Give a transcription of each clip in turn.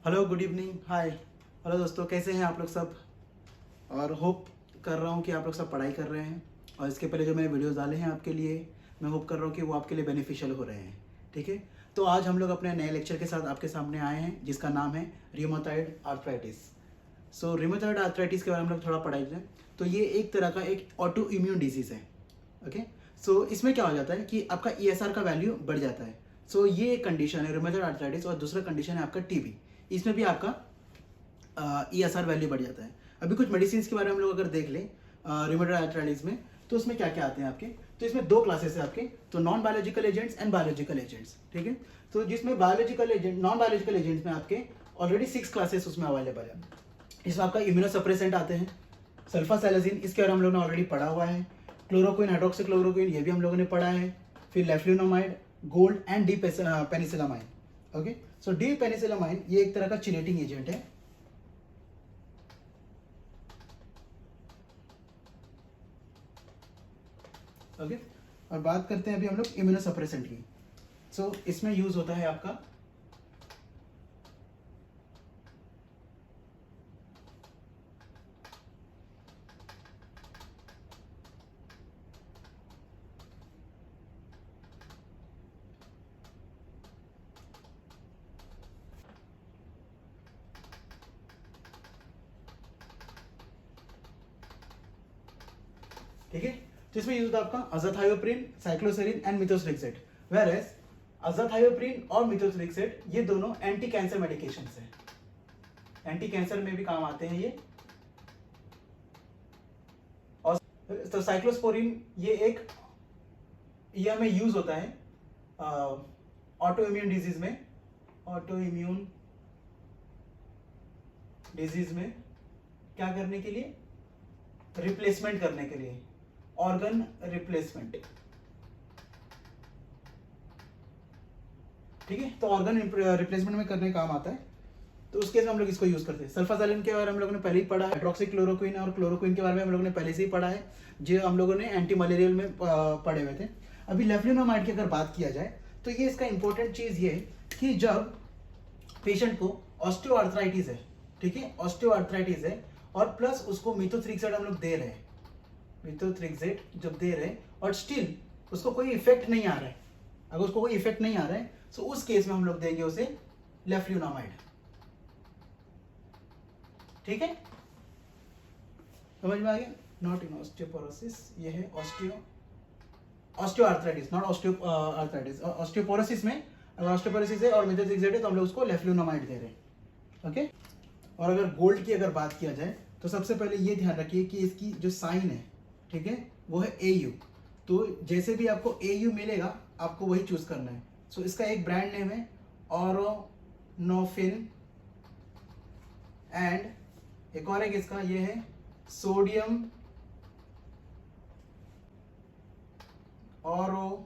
Hello, good evening, हाय। Hello दोस्तों, कैसे हैं आप लोग सब। और होप कर रहा हूँ कि आप लोग सब पढ़ाई कर रहे हैं। और इसके पहले जो मैंने वीडियोस डाले हैं आपके लिए, मैं होप कर रहा हूँ कि वो आपके लिए बेनिफिशियल हो रहे हैं। ठीक है, तो आज हम लोग अपने नए लेक्चर के साथ आपके सामने आए हैं, जिसका नाम है रियोमेटॉइड आर्थराइटिस। सो रियोमेटॉइड आर्थराइटिस के बारे में हम लोग थोड़ा पढ़ाई करें। तो ये एक तरह का एक ऑटो इम्यून डिजीज़ है। ओके, सो इसमें क्या हो जाता है कि आपका ESR का वैल्यू बढ़ जाता है। सो ये एक कंडीशन है रियोमेटॉइड आर्थराइटिस। और दूसरा कंडीशन है आपका TB। इसमें भी आपका ESR वैल्यू बढ़ जाता है। अभी कुछ मेडिसिन के बारे में हम लोग अगर देख लें रियोमेटॉइड आर्थराइटिस में, तो उसमें क्या क्या आते हैं आपके। तो इसमें दो क्लासेस है आपके, तो non biological agents and biological agents. ठीक है, तो जिसमें biological agent, non biological agents में आपके ऑलरेडी 6 क्लासेस उसमें अवेलेबल है। इसमें आपका इम्यूनोसप्रेसेंट आते हैं, सल्फासैलाजिन, इसके बारे में हम लोगों ने ऑलरेडी पढ़ा हुआ है। क्लोरोक्विन, हाइड्रोक्सीक्लोरोक्विन, ये भी हम लोगों ने पढ़ा है। फिर leflunomide, gold and D penicillamine. Okay, so D penicillamine ये एक तरह का चिलेटिंग एजेंट है। ओके, और बात करते हैं अभी हम लोग इम्यूनोसप्रेसेंट की। सो इसमें यूज होता है आपका ठीक है, तो इसमें यूज होता है आपका अजाथायोप्रिन, cycloserine and methotrexate. Where as अजाथायोप्रिन और मिथोट्रेक्सेट ये दोनों एंटी कैंसर मेडिकेशंस हैं। एंटी कैंसर में भी काम आते हैं ये। और तो साइक्लोस्पोरिन ये हमें यूज होता है ऑटो इम्यून डिजीज में। ऑटो इम्यून डिजीज में क्या करने के लिए, रिप्लेसमेंट करने के लिए, ऑर्गन रिप्लेसमेंट। ठीक है, तो ऑर्गन रिप्लेसमेंट में करने काम आता है, तो उस केस में हम लोग इसको यूज करते हैं। सल्फासैलिन के बारे में हम लोगों ने पहले ही पढ़ा है। हाइड्रोक्सीक्लोरोक्विन और क्लोरोक्विन के बारे में हम लोगों ने पहले से ही पढ़ा है, जो हम लोगों ने एंटी मलेरियल में पढ़े हुए थे। अभी लेफ्लुनोमाइड की अगर बात किया जाए, तो ये इसका इंपॉर्टेंट चीज ये है कि जब पेशेंट को ऑस्टियोआर्थराइटिस है, ठीक है, ऑस्टियोआर्थराइटिस है, और प्लस उसको मिथोट्रेक्सेट हम लोग दे रहे हैं, मिथोट्रेक्सेट जब दे रहे हैं और स्टिल उसको कोई इफेक्ट नहीं आ रहा है, अगर उसको कोई इफेक्ट नहीं आ रहा है, तो उस केस में हम लोग देंगे उसे लेफ्लुनोमाइड। ठीक है, समझ में आ गया। नॉट इन ऑस्टियोपोरोसिस, ये है ऑस्टियोआर्थराइटिस, नॉट ऑस्टियोआर्थराइटिस। ऑस्टियोपोरोसिस में अगर ऑस्टियोपोरोसिस है और मिथोट्रेक्सेट है, तो हम लोग उसको लेफ्लुनोमाइड दे रहे हैं। ओके, और अगर गोल्ड की अगर बात किया जाए, तो सबसे पहले ये ध्यान रखिए कि इसकी जो साइन है, ठीक है, वो है AU। तो जैसे भी आपको AU मिलेगा, आपको वही चूज करना है। सो इसका एक ब्रांड नेम है ऑरोनोफिन, एंड एक और एक इसका ये है सोडियम ऑरोथायोमलेट।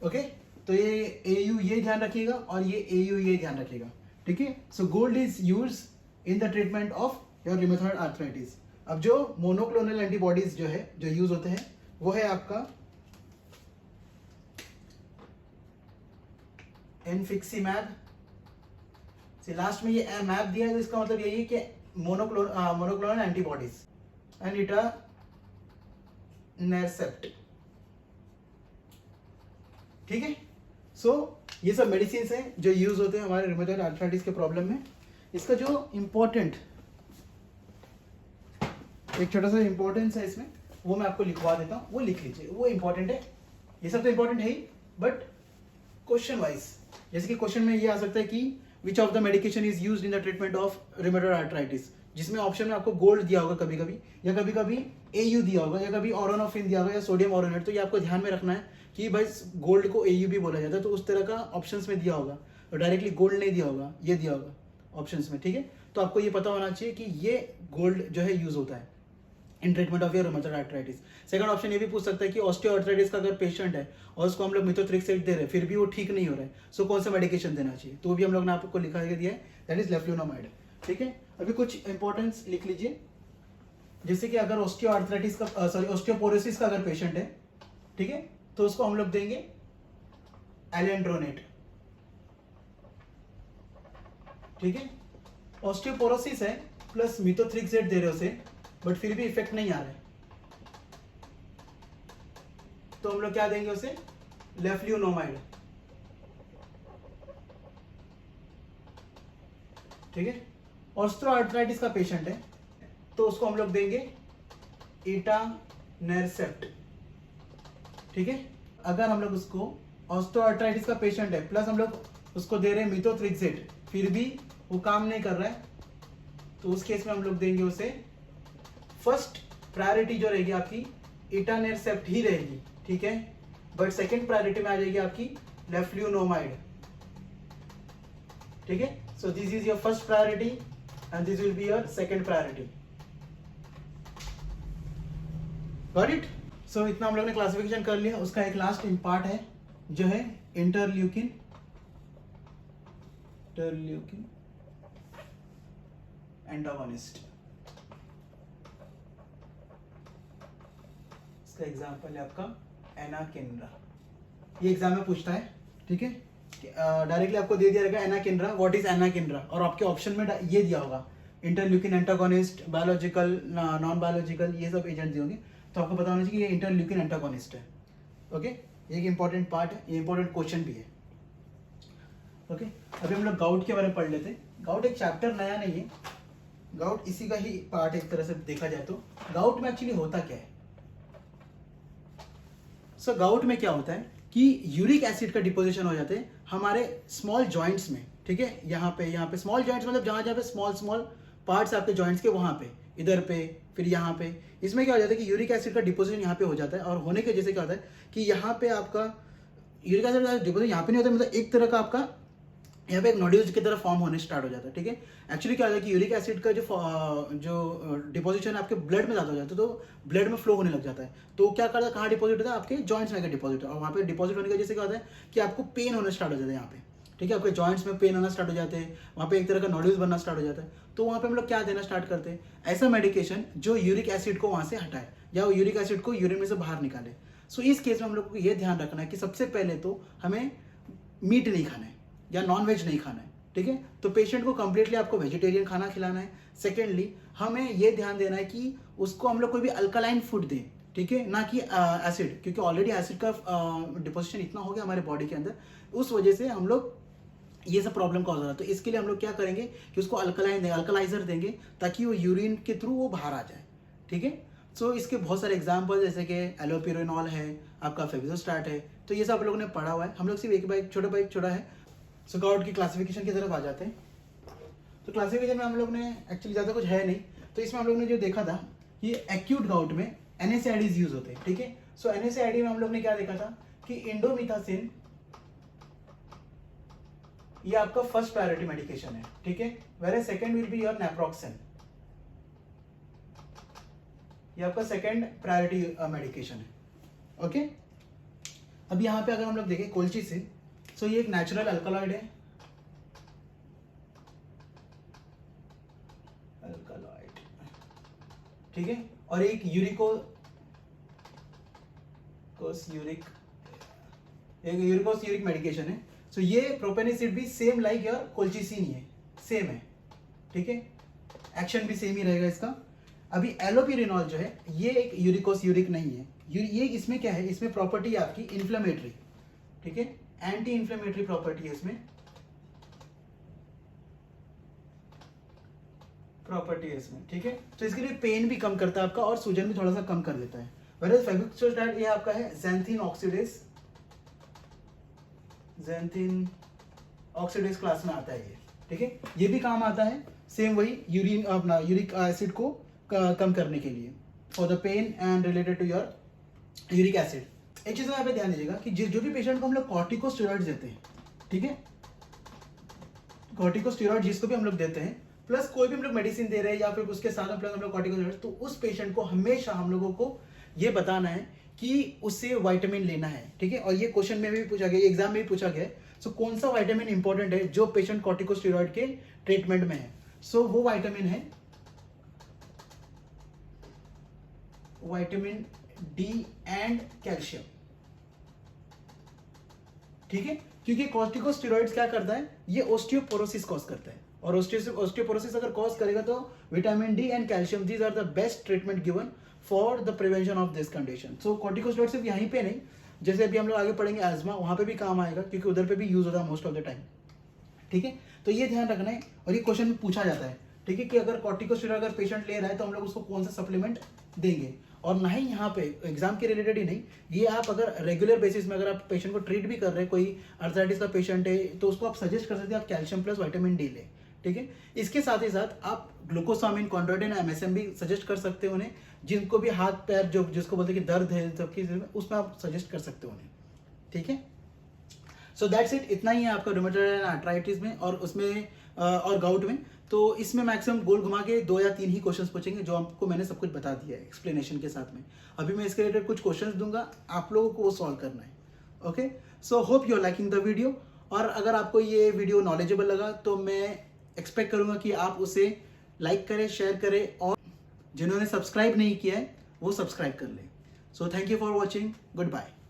ओके, तो ये AU ये ध्यान रखिएगा और ये AU ये ध्यान रखिएगा। ठीक है, so gold is use in the treatment of your rheumatoid arthritis. अब जो मोनोक्लोनल एंटीबॉडीज जो है, जो यूज होते हैं, वो है आपका इनफिक्सीमैब। से लास्ट में ये मैप दिया है, तो इसका मतलब यही है कि मोनोक्लोनल एंटीबॉडीज एंड इटानरसेप्ट। ठीक है, सो ये सब मेडिसिन हैं जो यूज होते हैं हमारे रियोमेटॉइड आर्थराइटिस के प्रॉब्लम में। इसका जो इम्पोर्टेंट एक छोटा सा इंपॉर्टेंस है इसमें, वो मैं आपको लिखवा देता हूँ, वो लिख लीजिए, वो इंपॉर्टेंट है। ये सब तो इंपॉर्टेंट है ही, बट क्वेश्चन वाइज, जैसे कि क्वेश्चन में ये आ सकता है कि which of the medication is used in the treatment of rheumatoid arthritis, जिसमें ऑप्शन में आपको गोल्ड दिया होगा कभी कभी, या कभी कभी AU दिया होगा, या कभी ऑरोनोफिन दिया होगा, या सोडियम ऑरोनेट। तो ये आपको ध्यान में रखना है कि भाई गोल्ड को AU भी बोला जाता है, तो उस तरह का ऑप्शंस में दिया होगा, तो डायरेक्टली गोल्ड नहीं दिया होगा, ये दिया होगा ऑप्शंस में। ठीक है, तो आपको ये पता होना चाहिए कि ये गोल्ड जो है यूज होता है in treatment of your rheumatoid arthritis. Second option ये भी पूछ सकता है कि ऑस्टियोआर्थराइटिस का अगर पेशेंट है और उसको हम लोग मिथोट्रेक्सेट दे रहे हैं, फिर भी वो ठीक नहीं हो रहा है, सो कौन सा मेडिकेशन देना चाहिए, तो भी हम लोग ने आपको लिखा दिया है, दैट इज लेफ्लुनोमाइड। ठीक है, अभी कुछ इंपॉर्टेंस लिख लीजिए, जैसे कि अगर ऑस्टियोआर्थराइटिस का ऑस्टियोपोरोसिस का अगर पेशेंट है, ठीक है, तो उसको हम लोग देंगे एलेंड्रोनेट, ठीक है। ऑस्टियोपोरोसिस है प्लस मिथोट्रिक्सेट दे रहे हो उसे, बट फिर भी इफेक्ट नहीं आ रहा है, तो हम लोग क्या देंगे उसे, लेफ्ल्यूनोमाइड, ठीक है। ऑस्टियोआर्थराइटिस का पेशेंट है तो उसको हम लोग देंगे इटानेरसेप्ट, ठीक है। अगर हम लोग उसको ऑस्टियोआर्थराइटिस का पेशेंट है प्लस हम लोग उसको दे रहे हैं मिथोट्रिक्सेट, फिर भी वो काम नहीं कर रहा है, तो उस केस में हम लोग देंगे उसे, फर्स्ट प्रायोरिटी जो रहेगी आपकी इटानेरसेप्ट ही रहेगी, ठीक है, बट सेकंड प्रायोरिटी में आ जाएगी आपकी लेफ्ल्यूनोमाइड, ठीक है। So this is your first priority and this will be your second priority, got it. So इतना हम लोग ने क्लासिफिकेशन कर लिया। उसका एक लास्ट पार्ट है जो है इंटरल्यूकिन एंटागोनिस्ट। इसका एग्जांपल है आपका एनाकिंड्रा, ये एग्जाम में पूछता है, ठीक है। डायरेक्टली आपको दे दिया रहेगा एनाकिंड्रा, व्हाट इज एनाकिंड्रा, और आपके ऑप्शन में ये दिया होगा interleukin antagonist, biological, non biological, ये सब एजेंट दिए होंगे, तो आपको पता होना चाहिए कि ये इंटरल्यूकिन एंटागोनिस्ट है, ओके। ये एक इंपॉर्टेंट पार्ट है, ये इंपॉर्टेंट क्वेश्चन भी है, ओके। अभी हम लोग गाउट के बारे में पढ़ लेते हैं। गाउट एक चैप्टर नया नहीं है, गाउट इसी का ही पार्ट है एक तरह से देखा जाए तो। गाउट में एक्चुअली होता क्या है, सो गाउट में क्या होता है कि यूरिक एसिड का डिपोजिशन हो जाते हैं हमारे स्मॉल जॉइंट्स में, ठीक है। यहाँ पे स्मॉल जॉइंट्स मतलब जहाँ जहाँ पे स्मॉल पार्ट्स आपके जॉइंट्स के, वहाँ पे, इधर पे, फिर यहाँ पे, इसमें क्या हो जाता है कि यूरिक एसिड का डिपोजिशन यहाँ पे हो जाता है, और होने के जैसे क्या होता है कि यहाँ पे आपका यूरिक एसिड का डिपोजिशन यहाँ पे नहीं होता, मतलब एक तरह का आपका यहाँ पे एक नोड्यूल्स की तरह फॉर्म होने स्टार्ट हो जाता है, ठीक है। एक्चुअली क्या होता है कि यूरिक एसिड का जो डिपोजिशन आपके ब्लड में ज़्यादा हो जाता है, तो ब्लड में फ्लो होने लग जाता है, तो क्या करता है, कहाँ डिपॉजिट होता है, आपके जॉइंट्स में डिपॉजिट, और वहाँ पे डिपॉजिट होने की वजह से क्या होता है कि आपको पेन होना स्टार्ट हो जाता है यहाँ पे, ठीक है। आपके जॉइंट्स में पेन होना स्टार्ट हो जाते हैं, वहाँ पे एक तरह का नोड्यूल्स बनना स्टार्ट हो जाता है, तो वहाँ पे हम लोग क्या देना स्टार्ट करते हैं, ऐसा मेडिकेशन जो यूरिक एसिड को वहाँ से हटाए या वो यूरिक एसिड को यूरिन में से बाहर निकाले। सो इस केस में हम लोग को ये ध्यान रखना है कि सबसे पहले तो हमें मीट नहीं खाना है या नॉन वेज नहीं खाना है, ठीक है। तो पेशेंट को कंप्लीटली आपको वेजिटेरियन खाना खिलाना है। सेकेंडली हमें ये ध्यान देना है कि उसको हम लोग कोई भी अल्कलाइन फूड दें, ठीक है, ना कि एसिड, क्योंकि ऑलरेडी एसिड का डिपोजिशन इतना हो गया हमारे बॉडी के अंदर, उस वजह से हम लोग ये सब प्रॉब्लम कॉज हो रहा है। तो इसके लिए हम लोग क्या करेंगे कि उसको अल्कलाइन देंगे, अल्कलाइजर देंगे, ताकि वो यूरिन के थ्रू वो बाहर आ जाए, ठीक है। सो इसके बहुत सारे एग्जाम्पल जैसे कि एलोपिरेनॉल है, आपका फेविजोस्टैट है, तो ये सब आप लोगों ने पढ़ा हुआ है। हम लोग सिर्फ एक बाइक छोड़ा है। सो गाउट की क्लासिफिकेशन की तरफ आ जाते हैं। तो क्लासिफिकेशन में हम लोग ने एक्चुअली ज़्यादा कुछ है नहीं, तो इसमें हम लोग ने जो देखा था, ये एक्यूट गाउट में NSAIDs यूज होते हैं, ठीक है। सो NSAID में हम लोग ने क्या देखा था कि इंडोमिथासिन ये आपका फर्स्ट प्रायोरिटी मेडिकेशन है, ठीक है, where second will be your naproxen, ये आपका सेकंड प्रायोरिटी मेडिकेशन है, ओके। अब यहाँ पे अगर हम लोग देखें कोल्चिसिन, सो ये एक नेचुरल अल्कलॉइड है, ठीक है, और एक यूरिकोस यूरिक मेडिकेशन है। सो ये प्रोपेनिसिड भी सेम लाइक योर कोल्चिसिन ही है, सेम है, ठीक है, एक्शन भी सेम ही रहेगा इसका। अभी एलोपिरेनॉल जो है ये एक यूरिकोस यूरिक नहीं है, ये इसमें क्या है, इसमें प्रॉपर्टी है आपकी इन्फ्लेमेटरी, ठीक है, एंटी इन्फ्लेमेटरी प्रॉपर्टी है इसमें, प्रॉपर्टी है इसमें, ठीक है। तो इसके लिए पेन भी कम करता है आपका और सूजन भी थोड़ा सा कम कर देता है। वेयर फेविक्सोस्टैट ये आपका है ज़ैंथीन ऑक्सीडेज क्लास में आता है ये, ठीक है। ये भी काम आता है सेम वही यूरिन अपना यूरिक एसिड को कम करने के लिए, for the pain and related to your uric acid. एक चीज यहाँ पे ध्यान दीजिएगा कि जो भी पेशेंट को हम लोग कॉर्टिकोस्टेरॉइड्स देते हैं, ठीक है, कॉर्टिकोस्टेरॉइड जिसको भी हम लोग देते हैं, प्लस कोई भी हम लोग मेडिसिन दे रहे हैं या फिर उसके साथ प्लस हम लोग कॉर्टिकोस्टेरॉइड, तो उस पेशेंट को हमेशा हम लोगों को ये बताना है कि उससे विटामिन लेना है, ठीक है। और ये क्वेश्चन में भी पूछा गया, एग्जाम में भी पूछा गया है। सो कौन सा विटामिन इंपॉर्टेंट है जो पेशेंट कॉर्टिकोस्टेरॉइड के ट्रीटमेंट में है, सो वो विटामिन है विटामिन डी एंड कैल्शियम, ठीक है, क्योंकि कॉर्टिकोस्टेरॉइड्स क्या करता है, ये ओस्टियोपोरोसिस कॉज करता है, और ओस्टियोपोरोसिस अगर कॉज करेगा तो vitamin D and calcium these are the best treatment given for the prevention of this condition. So corticosteroid सिर्फ यहीं पे नहीं, जैसे अभी हम लोग आगे पढ़ेंगे एज्मा, वहां पे भी काम आएगा, क्योंकि उधर पे भी यूज होता है मोस्ट ऑफ द टाइम। ठीक है, तो ये ध्यान रखना है, और ये क्वेश्चन में पूछा जाता है, ठीक है, कि अगर कॉर्टिकोस्टेरॉइड अगर पेशेंट ले रहा है तो हम लोग उसको कौन सा सप्लीमेंट देंगे, और ना ही यहाँ पे एग्जाम के रिलेटेड ही नहीं, ये आप अगर रेगुलर बेसिस में अगर आप पेशेंट को ट्रीट भी कर रहे हैं, कोई अर्थराइटिस का पेशेंट है, तो उसको आप सजेस्ट कर सकते हैं आप कैल्शियम प्लस विटामिन डी लें। ठीक है, इसके साथ ही साथ आप ग्लूकोसामिन, कॉन्ड्रोइटिन, एमएसएम भी सजेस्ट कर सकते हैं उन्हें, जिनको भी हाथ पैर जो जिसको बोलते हैं कि दर्द है सबकी, उसमें आप सजेस्ट कर सकते हो उन्हें। ठीक है, सो दैट्स इट, इतना ही है आपका रूमेटॉइड एंड आर्थराइटिस में, और उसमें और गाउट में। तो इसमें मैक्सिमम गोल घुमा के 2 या 3 ही क्वेश्चंस पूछेंगे, जो आपको मैंने सब कुछ बता दिया है एक्सप्लेनेशन के साथ में। अभी मैं इसके रिलेटेड कुछ क्वेश्चंस दूंगा, आप लोगों को वो सॉल्व करना है। Okay, so hope you are liking the video, और अगर आपको ये वीडियो नॉलेजेबल लगा तो मैं एक्सपेक्ट करूंगा कि आप उसे लाइक करें, शेयर करें, और जिन्होंने सब्सक्राइब नहीं किया है वो सब्सक्राइब कर लें। So thank you for watching, good bye.